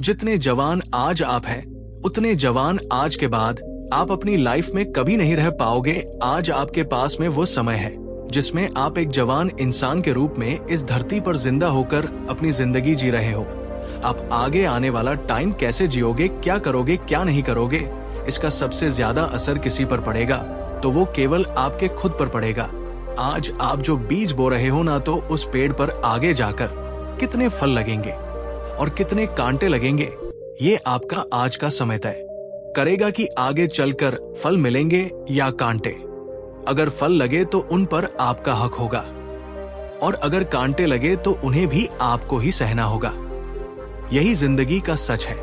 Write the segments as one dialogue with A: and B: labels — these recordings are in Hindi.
A: जितने जवान आज आप हैं, उतने जवान आज के बाद आप अपनी लाइफ में कभी नहीं रह पाओगे। आज आपके पास में वो समय है जिसमें आप एक जवान इंसान के रूप में इस धरती पर जिंदा होकर अपनी जिंदगी जी रहे हो। आप आगे आने वाला टाइम कैसे जियोगे, क्या करोगे, क्या नहीं करोगे, इसका सबसे ज्यादा असर किसी पर पड़ेगा तो वो केवल आपके खुद पर पड़ेगा। आज आप जो बीज बो रहे हो ना, तो उस पेड़ पर आगे जाकर कितने फल लगेंगे और कितने कांटे लगेंगे, ये आपका आज का समय तय करेगा कि आगे चलकर फल मिलेंगे या कांटे। अगर फल लगे तो उन पर आपका हक होगा और अगर कांटे लगे तो उन्हें भी आपको ही सहना होगा। यही जिंदगी का सच है,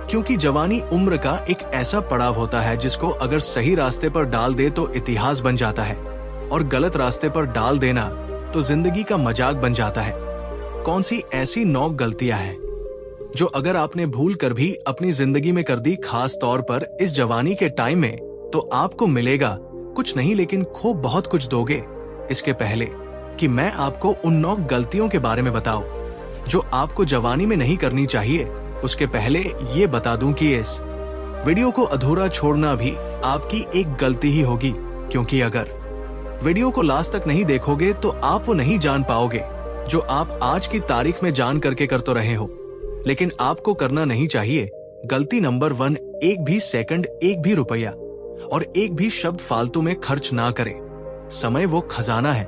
A: क्योंकि जवानी उम्र का एक ऐसा पड़ाव होता है जिसको अगर सही रास्ते पर डाल दे तो इतिहास बन जाता है और गलत रास्ते पर डाल देना तो जिंदगी का मजाक बन जाता है। कौन सी ऐसी 9 गलतियां हैं जो अगर आपने भूल कर भी अपनी जिंदगी में कर दी, खास तौर पर इस जवानी के टाइम में, तो आपको मिलेगा कुछ नहीं लेकिन खो बहुत कुछ दोगे। इसके पहले कि मैं आपको उन 9 गलतियों के बारे में बताऊं जो आपको जवानी में नहीं करनी चाहिए, उसके पहले ये बता दूं कि इस वीडियो को अधूरा छोड़ना भी आपकी एक गलती ही होगी, क्योंकि अगर वीडियो को लास्ट तक नहीं देखोगे तो आप वो नहीं जान पाओगे जो आप आज की तारीख में जान करके कर तो रहे हो, लेकिन आपको करना नहीं चाहिए। गलती नंबर 1, एक भी सेकंड, एक भी रुपया और एक भी शब्द फालतू में खर्च ना करें। समय वो खजाना है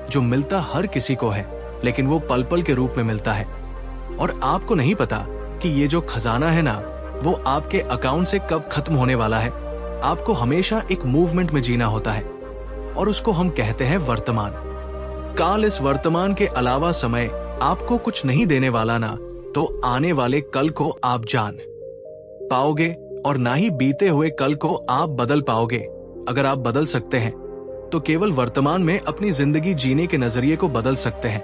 A: जो मिलता हर किसी को है, लेकिन वो पल पल के रूप में मिलता है और आपको नहीं पता कि ये जो खजाना है ना, वो आपके अकाउंट से कब खत्म होने वाला है। आपको हमेशा एक मूवमेंट में जीना होता है और उसको हम कहते हैं वर्तमान काल। इस वर्तमान के अलावा समय आपको कुछ नहीं देने वाला ना, तो आने वाले कल को आप जान पाओगे और ना ही बीते हुए कल को आप बदल पाओगे। अगर आप बदल सकते हैं तो केवल वर्तमान में अपनी जिंदगी जीने के नजरिए को बदल सकते हैं।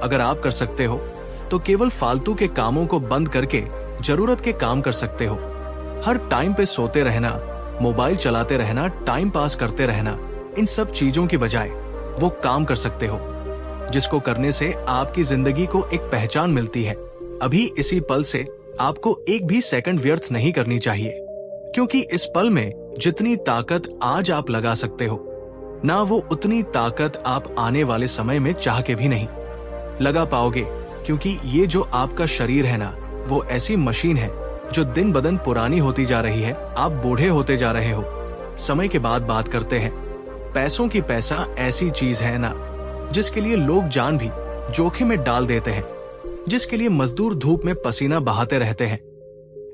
A: अगर आप कर सकते हो तो केवल फालतू के कामों को बंद करके जरूरत के काम कर सकते हो। हर टाइम पे सोते रहना, मोबाइल चलाते रहना, टाइम पास करते रहना, इन सब चीजों की बजाय वो काम कर सकते हो जिसको करने से आपकी जिंदगी को एक पहचान मिलती है। अभी इसी पल से आपको एक भी सेकंड व्यर्थ नहीं करनी चाहिए, क्योंकि इस पल में जितनी ताकत आज आप लगा सकते हो ना, वो उतनी ताकत आप आने वाले समय में चाह के भी नहीं लगा पाओगे। क्योंकि ये जो आपका शरीर है ना, वो ऐसी मशीन है जो दिन ब दिन पुरानी होती जा रही है। आप बूढ़े होते जा रहे हो। समय के बाद बात करते हैं। पैसों की पैसा ऐसी चीज है ना जिसके लिए लोग जान भी जोखिम में डाल देते हैं, जिसके लिए मजदूर धूप में पसीना बहाते रहते हैं।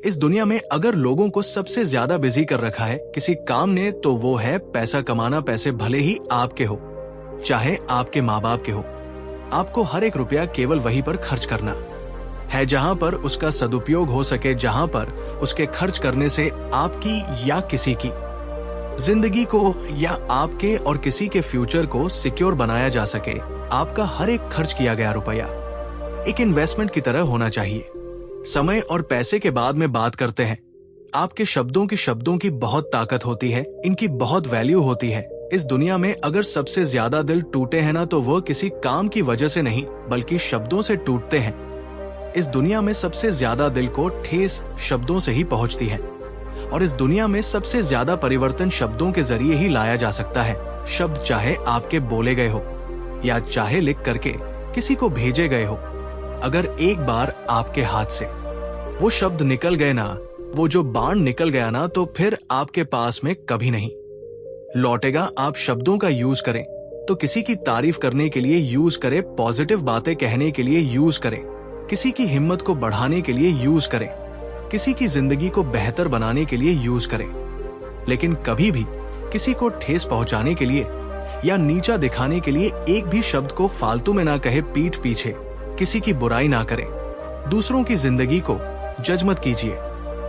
A: इस दुनिया में अगर लोगों को सबसे ज्यादा बिजी कर रखा है किसी काम ने, तो वो है पैसा कमाना। पैसे भले ही आपके हो चाहे आपके माँ बाप के हो, आपको हर एक रुपया केवल वहीं पर खर्च करना है जहां पर उसका सदुपयोग हो सके, जहां पर उसके खर्च करने से आपकी या किसी की जिंदगी को या आपके और किसी के फ्यूचर को सिक्योर बनाया जा सके। आपका हर एक खर्च किया गया रुपया एक इन्वेस्टमेंट की तरह होना चाहिए। समय और पैसे के बाद में बात करते हैं। आपके शब्दों की बहुत ताकत होती है, इनकी बहुत वैल्यू होती है। इस दुनिया में अगर सबसे ज्यादा दिल टूटे हैं ना, तो वो किसी काम की वजह से नहीं बल्कि शब्दों से टूटते हैं। इस दुनिया में सबसे ज्यादा दिल को ठेस शब्दों से ही पहुंचती है और इस दुनिया में सबसे ज्यादा परिवर्तन शब्दों के जरिए ही लाया जा सकता है। शब्द चाहे आपके बोले गए हो या चाहे लिख करके किसी को भेजे गए हो, अगर एक बार आपके हाथ से वो शब्द निकल गए ना, वो जो बाण निकल गया ना, तो फिर आपके पास में कभी नहीं लौटेगा। आप शब्दों का यूज करें तो किसी की तारीफ करने के लिए यूज करें, पॉजिटिव बातें कहने के लिए यूज करें, किसी की हिम्मत को बढ़ाने के लिए यूज करें, किसी की जिंदगी को बेहतर बनाने के लिए यूज करें, लेकिन कभी भी किसी को ठेस पहुंचाने के लिए या नीचा दिखाने के लिए एक भी शब्द को फालतू में ना कहे। पीठ पीछे किसी की बुराई ना करें। दूसरों की जिंदगी को जज मत कीजिए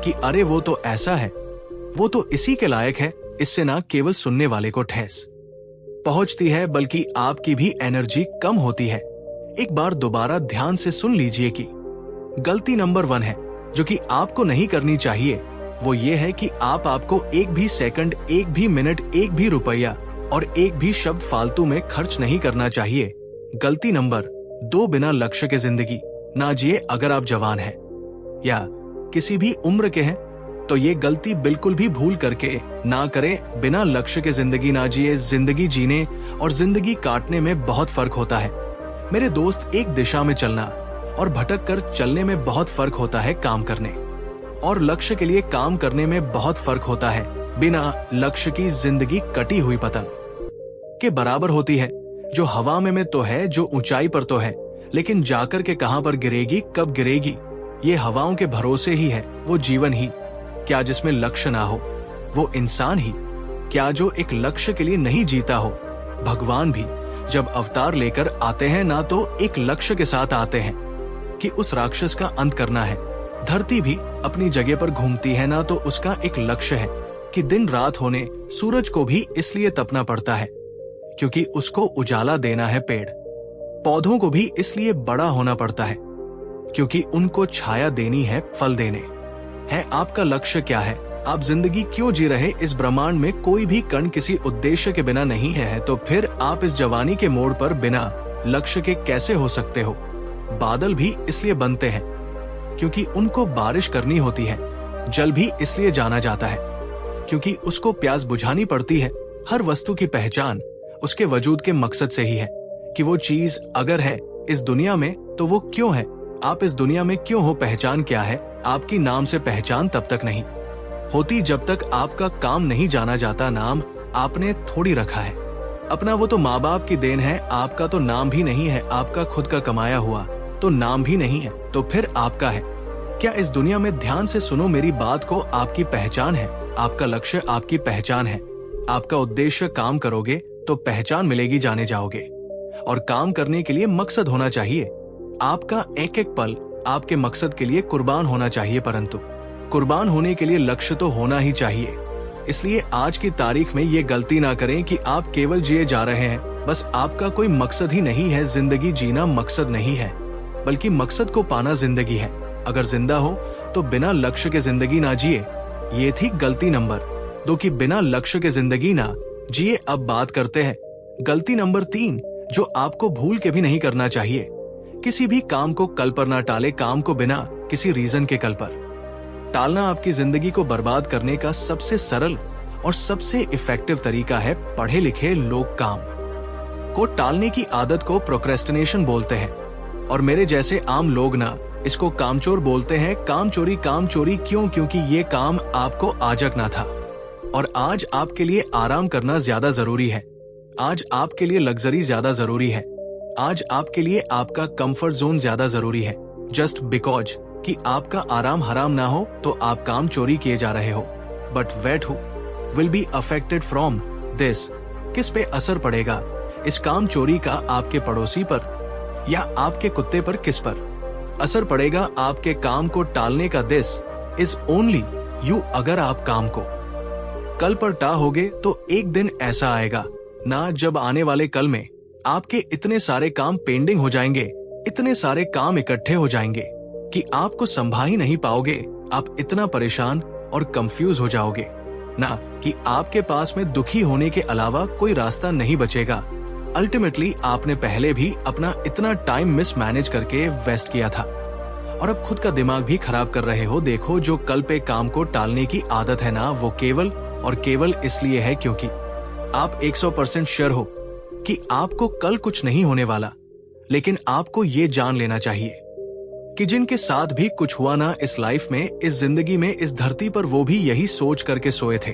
A: कि अरे वो तो ऐसा है, वो तो इसी के लायक है। इससे ना केवल सुनने वाले को ठेस पहुंचती है बल्कि आपकी भी एनर्जी कम होती है। एक बार दोबारा ध्यान से सुन लीजिए कि गलती नंबर 1 है जो कि आपको नहीं करनी चाहिए, वो ये है कि आपको एक भी सेकंड, एक भी मिनट, एक भी रुपया और एक भी शब्द फालतू में खर्च नहीं करना चाहिए। गलती नंबर 2, बिना लक्ष्य के जिंदगी ना जिए। अगर आप जवान हैं या किसी भी उम्र के हैं तो ये गलती बिल्कुल भी भूल करके ना करें। बिना लक्ष्य के जिंदगी ना जिए। जिंदगी जीने और जिंदगी काटने में बहुत फर्क होता है मेरे दोस्त। एक दिशा में चलना और भटक कर चलने में बहुत फर्क होता है। काम करने और लक्ष्य के लिए काम करने में बहुत फर्क होता है। बिना लक्ष्य की जिंदगी कटी हुई पतंग के बराबर होती है, जो हवा में तो है, जो ऊंचाई पर तो है, लेकिन जाकर के कहां पर गिरेगी, कब गिरेगी, ये हवाओं के भरोसे ही है। वो जीवन ही क्या जिसमें लक्ष्य ना हो, वो इंसान ही क्या जो एक लक्ष्य के लिए नहीं जीता हो। भगवान भी जब अवतार लेकर आते हैं ना तो एक लक्ष्य के साथ आते हैं कि उस राक्षस का अंत करना है। धरती भी अपनी जगह पर घूमती है ना तो उसका एक लक्ष्य है कि दिन रात होने सूरज को भी इसलिए तपना पड़ता है क्योंकि उसको उजाला देना है। पेड़ पौधों को भी इसलिए बड़ा होना पड़ता है क्योंकि उनको छाया देनी है, फल देने है। आपका लक्ष्य क्या है? आप जिंदगी क्यों जी रहे? इस ब्रह्मांड में कोई भी कण किसी उद्देश्य के बिना नहीं है, तो फिर आप इस जवानी के मोड़ पर बिना लक्ष्य के कैसे हो सकते हो? बादल भी इसलिए बनते हैं क्योंकि उनको बारिश करनी होती है। जल भी इसलिए जाना जाता है क्योंकि उसको प्यास बुझानी पड़ती है। हर वस्तु की पहचान उसके वजूद के मकसद से ही है कि वो चीज अगर है इस दुनिया में तो वो क्यों है। आप इस दुनिया में क्यों हो? पहचान क्या है आपकी? नाम से पहचान तब तक नहीं होती जब तक आपका काम नहीं जाना जाता। नाम आपने थोड़ी रखा है अपना, वो तो माँ बाप की देन है। आपका तो नाम भी नहीं है, आपका खुद का कमाया हुआ तो नाम भी नहीं है, तो फिर आपका है क्या? इस दुनिया में ध्यान से सुनो मेरी बात को। आपकी पहचान है, आपका लक्ष्य आपकी पहचान है। आपका उद्देश्य काम करोगे तो पहचान मिलेगी, जाने जाओगे। और काम करने के लिए मकसद होना चाहिए। आपका एक एक पल आपके मकसद के लिए कुर्बान होना चाहिए, परंतु कुर्बान होने के लिए लक्ष्य तो होना ही चाहिए। इसलिए आज की तारीख में ये गलती ना करें कि आप केवल जिए जा रहे हैं, बस आपका कोई मकसद ही नहीं है। जिंदगी जीना मकसद नहीं है, बल्कि मकसद को पाना जिंदगी है। अगर जिंदा हो तो बिना लक्ष्य के जिंदगी ना जिए। ये थी गलती नंबर 2 कि बिना लक्ष्य के जिंदगी ना जिए। अब बात करते हैं गलती नंबर 3, जो आपको भूल के भी नहीं करना चाहिए। किसी भी काम को कल पर ना टाले। काम को बिना किसी रीजन के कल पर टालना आपकी जिंदगी को बर्बाद करने का सबसे सरल और सबसे इफेक्टिव तरीका है। पढ़े लिखे लोग काम को टालने की आदत को प्रोक्रेस्टिनेशन बोलते हैं और मेरे जैसे आम लोग ना इसको कामचोर बोलते हैं। काम चोरी क्यों? क्योंकि ये काम आपको आजक ना था और आज आपके लिए आराम करना ज्यादा जरूरी है। आज आपके लिए लग्जरी ज्यादा जरूरी है। आज आपके लिए आपका कंफर्ट जोन ज्यादा जरूरी है। जस्ट बिकॉज कि आपका आराम हराम ना हो तो आप काम चोरी किए जा रहे हो। But wait who will be affected from this? किस पे असर पड़ेगा इस काम चोरी का? आपके पड़ोसी पर या आपके कुत्ते पर? किस पर असर पड़ेगा आपके काम को टालने का? This is only you. अगर आप काम को कल पर टाहोगे तो एक दिन ऐसा आएगा ना जब आने वाले कल में आपके इतने सारे काम पेंडिंग हो जाएंगे, इतने सारे काम इकट्ठे हो जाएंगे कि आपको संभाल ही नहीं पाओगे। आप इतना परेशान और कंफ्यूज हो जाओगे ना कि आपके पास में दुखी होने के अलावा कोई रास्ता नहीं बचेगा। अल्टीमेटली आपने पहले भी अपना इतना टाइम मिस मैनेज करके वेस्ट किया था और अब खुद का दिमाग भी खराब कर रहे हो। देखो, जो कल पे काम को टालने की आदत है ना, वो केवल और केवल इसलिए है क्योंकि आप 100% श्योर हो कि आपको कल कुछ नहीं होने वाला। लेकिन आपको ये जान लेना चाहिए कि जिनके साथ भी कुछ हुआ ना इस लाइफ में, इस जिंदगी में, इस धरती पर, वो भी यही सोच करके सोए थे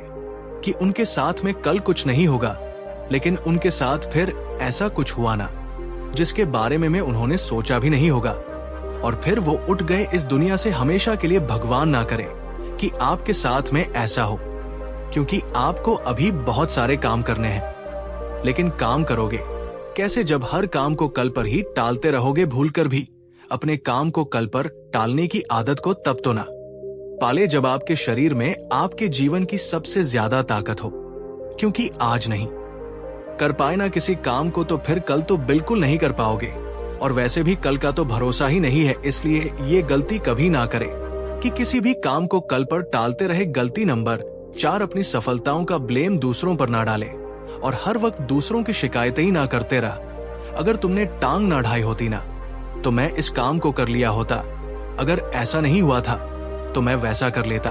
A: कि उनके साथ में कल कुछ नहीं होगा। लेकिन उनके साथ फिर ऐसा कुछ हुआ ना जिसके बारे में उन्होंने सोचा भी नहीं होगा। और फिर वो उठ गए। इस दुनिया से हमेशा के लिए भगवान ना करे कि आपके साथ में ऐसा हो, क्योंकि आपको अभी बहुत सारे काम करने हैं। लेकिन काम करोगे कैसे जब हर काम को कल पर ही टालते रहोगे? भूलकर भी अपने काम को कल पर टालने की आदत को तब तो ना पाले जब आपके शरीर में आपके जीवन की सबसे ज्यादा ताकत हो। क्योंकि आज नहीं कर पाए ना किसी काम को तो फिर कल तो बिल्कुल नहीं कर पाओगे। और वैसे भी कल का तो भरोसा ही नहीं है। इसलिए ये गलती कभी ना करें कि किसी भी काम को कल पर टालते रहे। गलती नंबर 4, अपनी सफलताओं का ब्लेम दूसरों पर ना डाले और हर वक्त दूसरों की शिकायतें ही ना करते रहा। अगर तुमने टांग ना ढाई होती ना तो मैं इस काम को कर लिया होता। अगर ऐसा नहीं हुआ था तो मैं वैसा कर लेता,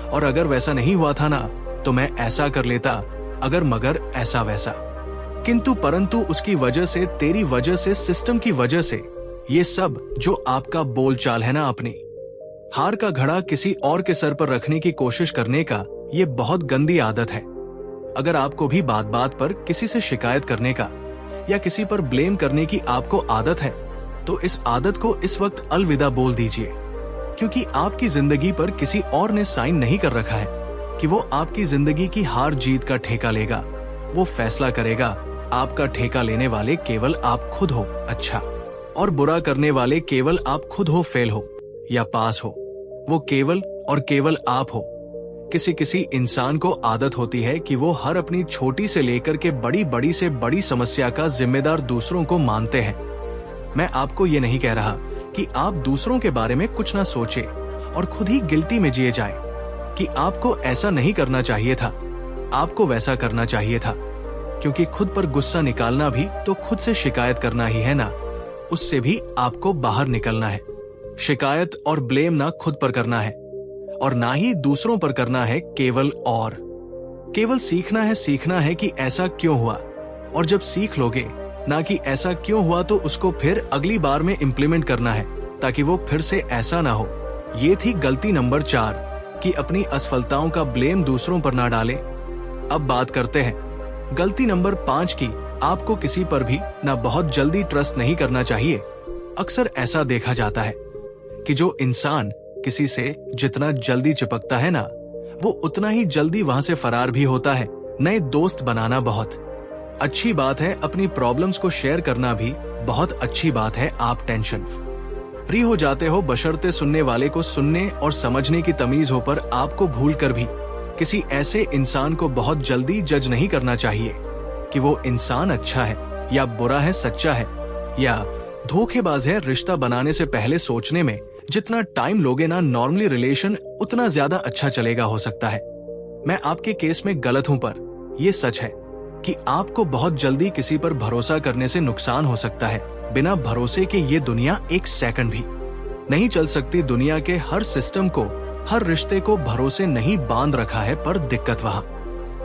A: और अगर वैसा नहीं हुआ था ना तो मैं ऐसा कर लेता, अगर मगर ऐसा वैसा। किंतु परंतु उसकी वजह से, तेरी वजह से, सिस्टम की वजह से, ये सब जो आपका बोलचाल है ना, अपनी हार का घड़ा किसी और के सर पर रखने की कोशिश करने का, ये बहुत गंदी आदत है। अगर आपको भी बात बात पर किसी से शिकायत करने का या किसी पर ब्लेम करने की आपको आदत है, तो इस आदत को इस वक्त अलविदा बोल दीजिए, क्योंकि आपकी जिंदगी पर किसी और ने साइन नहीं कर रखा है कि वो आपकी जिंदगी की हार जीत का ठेका लेगा। वो फैसला करेगा, आपका ठेका लेने वाले केवल आप खुद हो, अच्छा, और बुरा करने वाले केवल आप खुद हो, फेल हो या पास हो, वो केवल और केवल आप हो। किसी इंसान को आदत होती है कि वो हर अपनी छोटी से लेकर के बड़ी से बड़ी समस्या का जिम्मेदार दूसरों को मानते हैं। मैं आपको ये नहीं कह रहा कि आप दूसरों के बारे में कुछ ना सोचे और खुद ही गिल्टी में जिए जाए कि आपको ऐसा नहीं करना चाहिए था, आपको वैसा करना चाहिए था, क्योंकि खुद पर गुस्सा निकालना भी तो खुद से शिकायत करना ही है ना, उससे भी आपको बाहर निकलना है। शिकायत और ब्लेम ना खुद पर करना है और ना ही दूसरों पर करना है, केवल सीखना है कि ऐसा क्यों हुआ, और जब सीख लोगे ना कि ऐसा क्यों हुआ तो उसको फिर अगली बार में इम्प्लीमेंट करना है ताकि वो फिर से ऐसा ना हो। ये थी गलती नंबर 4 कि अपनी असफलताओं का ब्लेम दूसरों पर ना डालें। अब बात करते हैं गलती नंबर 5 की। आपको किसी पर भी ना बहुत जल्दी ट्रस्ट नहीं करना चाहिए। अक्सर ऐसा देखा जाता है कि जो इंसान किसी से जितना जल्दी चिपकता है ना, वो उतना ही जल्दी वहां से फरार भी होता है। नए दोस्त बनाना बहुत अच्छी बात है, अपनी प्रॉब्लम्स को शेयर करना भी बहुत अच्छी बात है। आप टेंशन फ्री हो जाते हो बशर्ते सुनने वाले को सुनने और समझने की तमीज हो, पर आपको भूल कर भी किसी ऐसे इंसान को बहुत जल्दी जज नहीं करना चाहिए कि वो इंसान अच्छा है या बुरा है, सच्चा है या धोखेबाज है। रिश्ता बनाने से पहले सोचने में जितना टाइम लोगे ना, नॉर्मली रिलेशन उतना ज्यादा अच्छा चलेगा हो सकता है। मैं आपके केस में गलत हूं, पर यह सच है कि आपको बहुत जल्दी किसी पर भरोसा करने से नुकसान हो सकता है। बिना भरोसे के ये दुनिया एक सेकंड भी नहीं चल सकती। दुनिया के हर सिस्टम को, हर रिश्ते को भरोसे नहीं बांध रखा है, पर दिक्कत वहां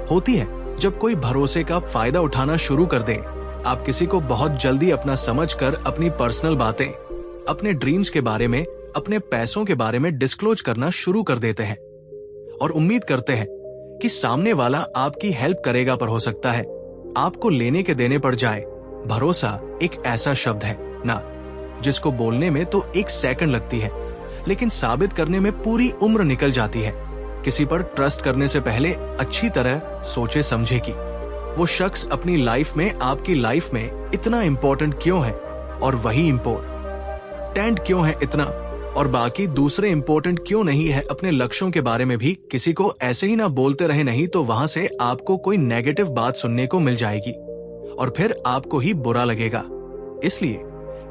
A: होती है जब कोई भरोसे का फायदा उठाना शुरू कर दे। आप किसी को बहुत जल्दी अपना समझकर अपनी पर्सनल बातें, अपने ड्रीम्स के बारे में, अपने पैसों के बारे में डिस्क्लोज करना शुरू कर देते हैं और उम्मीद करते हैं कि सामने वाला आपकी हेल्प करेगा, पर हो सकता है आपको लेने के देने पड़ जाए। भरोसा एक ऐसा शब्द है ना, जिसको बोलने में तो 1 सेकंड लगती है, लेकिन साबित करने में पूरी उम्र निकल जाती है। किसी पर ट्रस्ट करने से पहले अच्छी तरह सोचे समझे कि वो शख्स अपनी लाइफ में, आपकी लाइफ में इतना इम्पोर्टेंट क्यों है, और वही इम्पोर्टेंट क्यों है इतना, और बाकी दूसरे इम्पोर्टेंट क्यों नहीं है। अपने लक्ष्यों के बारे में भी किसी को ऐसे ही ना बोलते रहे, नहीं तो वहां से आपको कोई नेगेटिव बात सुनने को मिल जाएगी और फिर आपको ही बुरा लगेगा। इसलिए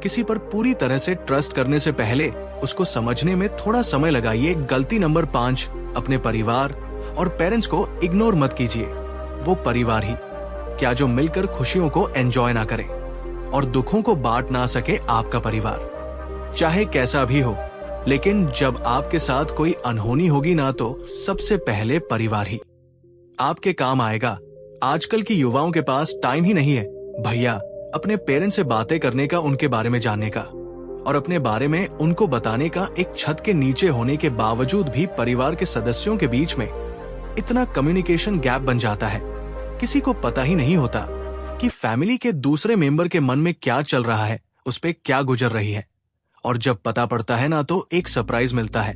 A: किसी पर पूरी तरह से ट्रस्ट करने से पहले उसको समझने में थोड़ा समय लगाइए। गलती नंबर 5, अपने परिवार और पेरेंट्स को इग्नोर मत कीजिए। वो परिवार ही क्या जो मिलकर खुशियों को एंजॉय ना करे और दुखों को बांट ना सके। आपका परिवार चाहे कैसा भी हो, लेकिन जब आपके साथ कोई अनहोनी होगी ना, तो सबसे पहले परिवार ही आपके काम आएगा। आजकल की युवाओं के पास टाइम ही नहीं है भैया अपने पेरेंट्स से बातें करने का, उनके बारे में जानने का और अपने बारे में उनको बताने का। एक छत के नीचे होने के बावजूद भी परिवार के सदस्यों के बीच में इतना कम्युनिकेशन गैप बन जाता है। किसी को पता ही नहीं होता कि फैमिली के दूसरे मेंबर के मन में क्या चल रहा है, उस पे क्या गुजर रही है, और जब पता पड़ता है ना, तो एक सरप्राइज मिलता है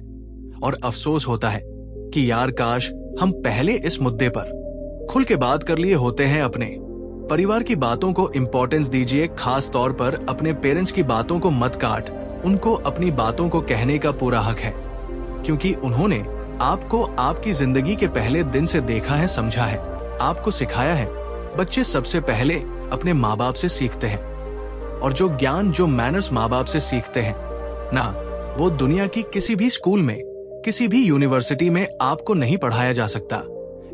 A: और अफसोस होता है कि यार काश हम पहले इस मुद्दे पर खुल के बात कर लिए होते हैं। अपने परिवार की बातों को इम्पोर्टेंस दीजिए, खास तौर पर अपने पेरेंट्स की बातों को मत काट। उनको अपनी बातों को कहने का पूरा हक है, क्योंकि उन्होंने आपको आपकी जिंदगी के पहले दिन से देखा है, समझा है, आपको सिखाया है। बच्चे सबसे पहले अपने माँ बाप से सीखते हैं, और जो ज्ञान, जो मैनर्स माँ बाप से सीखते हैं ना, वो दुनिया की किसी भी स्कूल में, किसी भी यूनिवर्सिटी में आपको नहीं पढ़ाया जा सकता,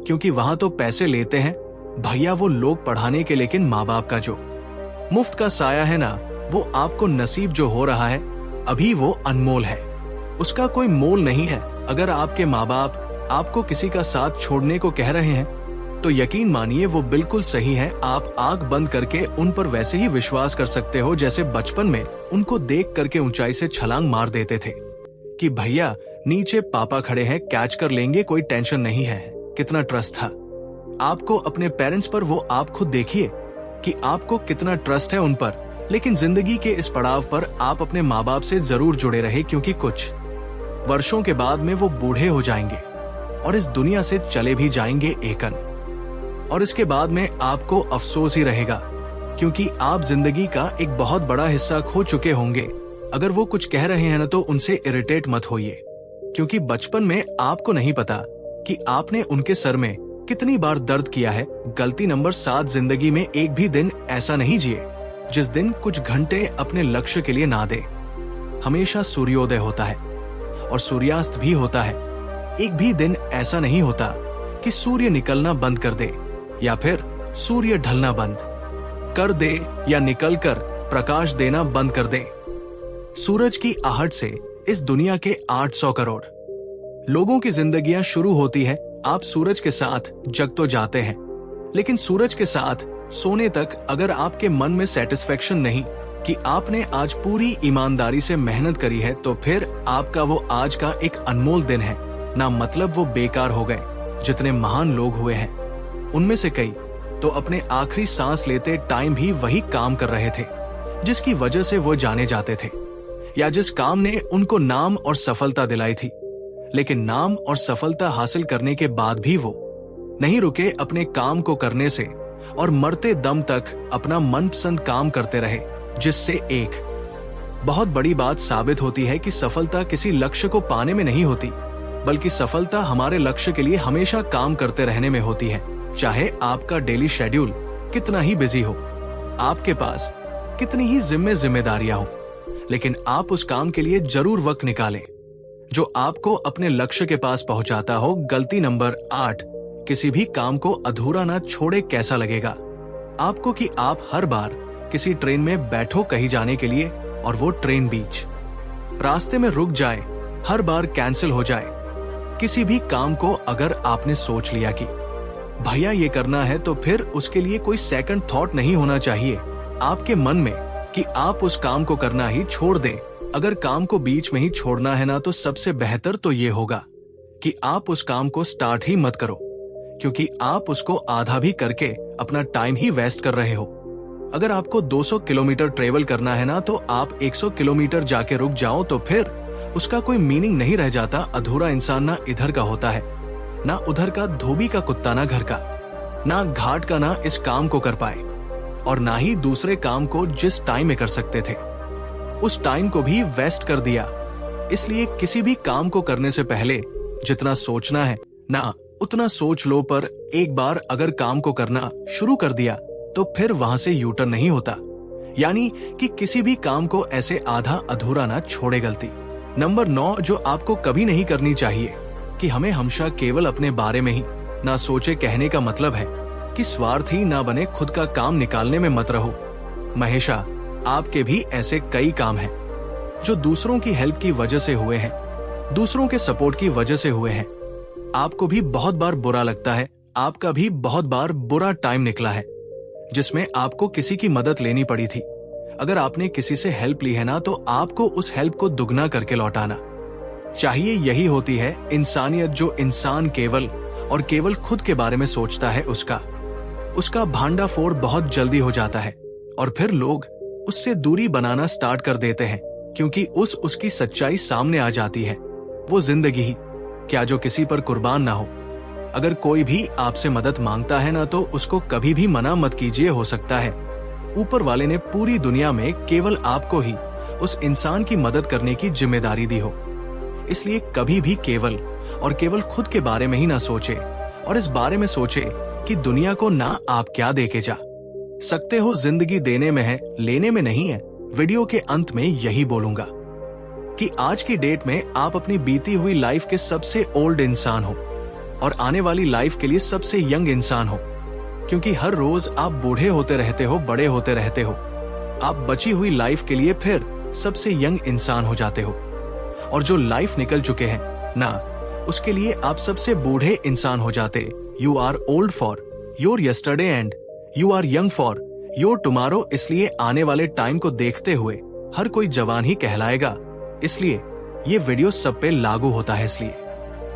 A: क्योंकि वहां तो पैसे लेते हैं भैया वो लोग पढ़ाने के, लेकिन माँ बाप का जो मुफ्त का साया है ना, वो आपको नसीब जो हो रहा है अभी, वो अनमोल है, उसका कोई मोल नहीं है। अगर आपके माँ बाप आपको किसी का साथ छोड़ने को कह रहे हैं तो यकीन मानिए वो बिल्कुल सही है। आप आंख बंद करके उन पर वैसे ही विश्वास कर सकते हो जैसे बचपन में उनको देख करके ऊंचाई से छलांग मार देते थे कि भैया नीचे पापा खड़े हैं, कैच कर लेंगे, कोई टेंशन नहीं है। कितना ट्रस्ट था आपको अपने पेरेंट्स पर, वो आप खुद देखिए कि आपको कितना ट्रस्ट है उन पर। लेकिन जिंदगी के इस पड़ाव पर आप अपने माँ बाप से जरूर जुड़े रहे, क्योंकि कुछ वर्षों के बाद में वो बूढ़े हो जाएंगे और इस दुनिया से चले भी जाएंगे एकन। और इसके बाद में आपको अफसोस ही रहेगा, क्योंकि आप जिंदगी का एक बहुत बड़ा हिस्सा खो चुके होंगे। अगर वो कुछ कह रहे हैं ना तो उनसे इरिटेट मत होइए, क्योंकि बचपन में आपको नहीं पता कि आपने उनके सर में कितनी बार दर्द किया है। गलती नंबर 7, जिंदगी में एक भी दिन ऐसा नहीं जिए जिस दिन कुछ घंटे अपने लक्ष्य के लिए ना दे। हमेशा सूर्योदय होता है और सूर्यास्त भी होता है। एक भी दिन ऐसा नहीं होता कि सूर्य निकलना बंद कर दे या फिर सूर्य ढलना बंद कर दे या निकलकर प्रकाश देना बंद कर दे। सूरज की आहट से इस दुनिया के 800 करोड़ लोगों की जिंदगियां शुरू होती है। आप सूरज के साथ जग तो जाते हैं, लेकिन सूरज के साथ सोने तक अगर आपके मन में सेटिस्फेक्शन नहीं कि आपने आज पूरी ईमानदारी से मेहनत करी है, तो फिर आपका वो आज का एक अनमोल दिन है ना, मतलब वो बेकार हो गए। जितने महान लोग हुए हैं उनमें से कई तो अपने आखिरी सांस लेते टाइम भी वही काम कर रहे थे जिसकी वजह से वो जाने जाते थे, या जिस काम ने उनको नाम और सफलता दिलाई थी। लेकिन नाम और सफलता हासिल करने के बाद भी वो नहीं रुके अपने काम को करने से और मरते दम तक अपना मनपसंद काम करते रहे, जिससे एक बहुत बड़ी बात साबित होती है कि सफलता किसी लक्ष्य को पाने में नहीं होती, बल्कि सफलता हमारे लक्ष्य के लिए हमेशा काम करते रहने में होती है। चाहे आपका डेली शेड्यूल कितना ही बिजी हो, आपके पास कितनी ही जिम्मेदारियां हो, लेकिन आप उस काम के लिए जरूर वक्त निकालें जो आपको अपने लक्ष्य के पास पहुंचाता हो। गलती नंबर 8, किसी भी काम को अधूरा ना छोड़े। कैसा लगेगा आपको कि आप हर बार किसी ट्रेन में बैठो कहीं जाने के लिए और वो ट्रेन बीच रास्ते में रुक जाए, हर बार कैंसिल हो जाए। किसी भी काम को अगर आपने सोच लिया कि भैया ये करना है, तो फिर उसके लिए कोई सेकंड थॉट नहीं होना चाहिए आपके मन में कि आप उस काम को करना ही छोड़ दें। अगर काम को बीच में ही छोड़ना है ना, तो सबसे बेहतर तो ये होगा कि आप उस काम को स्टार्ट ही मत करो, क्योंकि आप उसको आधा भी करके अपना टाइम ही वेस्ट कर रहे हो। अगर आपको 200 किलोमीटर ट्रेवल करना है ना, तो आप 100 किलोमीटर जाके रुक जाओ, तो फिर उसका कोई मीनिंग नहीं रह जाता। अधूरा इंसान ना इधर का होता है, ना उधर का, धोबी का कुत्ता ना घर का, ना घाट का, ना इस काम को कर पाए और ना ही दूसरे काम को जिस टाइम में कर सकते थे उस टाइम को भी वेस्ट कर दिया। इसलिए किसी भी काम को करने से पहले जितना सोचना है ना उतना सोच लो, पर एक बार अगर काम को करना शुरू कर दिया तो फिर वहां से यूटर्न नहीं होता। यानी कि किसी भी काम को ऐसे आधा अधूरा ना छोड़े। गलती नंबर 9 जो आपको कभी नहीं करनी चाहिए कि हमें हमेशा केवल अपने बारे में ही ना सोचे। कहने का मतलब है कि स्वार्थी ना बने, खुद का काम निकालने में मत रहो। महेशा आपके भी ऐसे कई काम हैं जो दूसरों की हेल्प की वजह से हुए हैं, दूसरों के सपोर्ट की वजह से हुए हैं। आपको भी बहुत बार बुरा लगता है, आपका भी बहुत बार बुरा टाइम निकला है जिसमें आपको किसी की मदद लेनी पड़ी थी। अगर आपने किसी से हेल्प ली है ना, तो आपको उस हेल्प को दुगना करके लौटाना चाहिए। यही होती है इंसानियत। जो इंसान केवल और केवल खुद के बारे में सोचता है, उसका भांडा फोड़ बहुत जल्दी हो जाता है और फिर लोग उससे दूरी बनाना स्टार्ट कर देते हैं, क्योंकि उसकी सच्चाई सामने आ जाती है। वो जिंदगी ही क्या जो किसी पर कुर्बान ना हो। अगर कोई भी आपसे मदद मांगता है ना, तो उसको कभी भी मना मत कीजिए। हो सकता है ऊपर वाले ने पूरी दुनिया में केवल आपको ही उस इंसान की मदद करने की जिम्मेदारी दी हो। इसलिए कभी भी केवल और केवल खुद के बारे में ही ना सोचे, और इस बारे में सोचे कि दुनिया को ना आप क्या देके जा सकते हो। जिंदगी देने में है, लेने में नहीं है। वीडियो के अंत में यही बोलूंगा कि आज की डेट में आप अपनी बीती हुई लाइफ के सबसे ओल्ड इंसान हो और आने वाली लाइफ के लिए सबसे यंग इंसान हो, क्योंकि हर रोज आप बूढ़े होते रहते हो, बड़े होते रहते हो। आप बची हुई लाइफ के लिए फिर सबसे यंग इंसान हो जाते हो, और जो लाइफ निकल चुके हैं ना, उसके लिए आप सबसे बूढ़े इंसान हो जाते। You are old for your yesterday and you are young for your tomorrow. इसलिए आने वाले टाइम को देखते हुए हर कोई जवान ही कहलाएगा। इसलिए ये वीडियो सब पे लागू होता है। इसलिए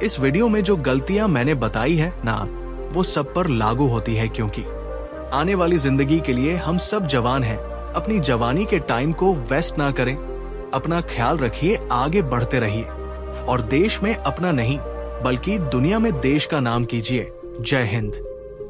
A: इस वीडियो में जो गलतियां मैंने बताई है ना, वो सब पर लागू होती है, क्योंकि आने वाली जिंदगी के लिए हम सब जवान हैं। अपनी जवानी के टाइम को वेस्ट ना करें। अपना ख्याल रखिए, आगे बढ़ते रहिए और देश में अपना नहीं बल्कि दुनिया में देश का नाम कीजिए। जय हिंद।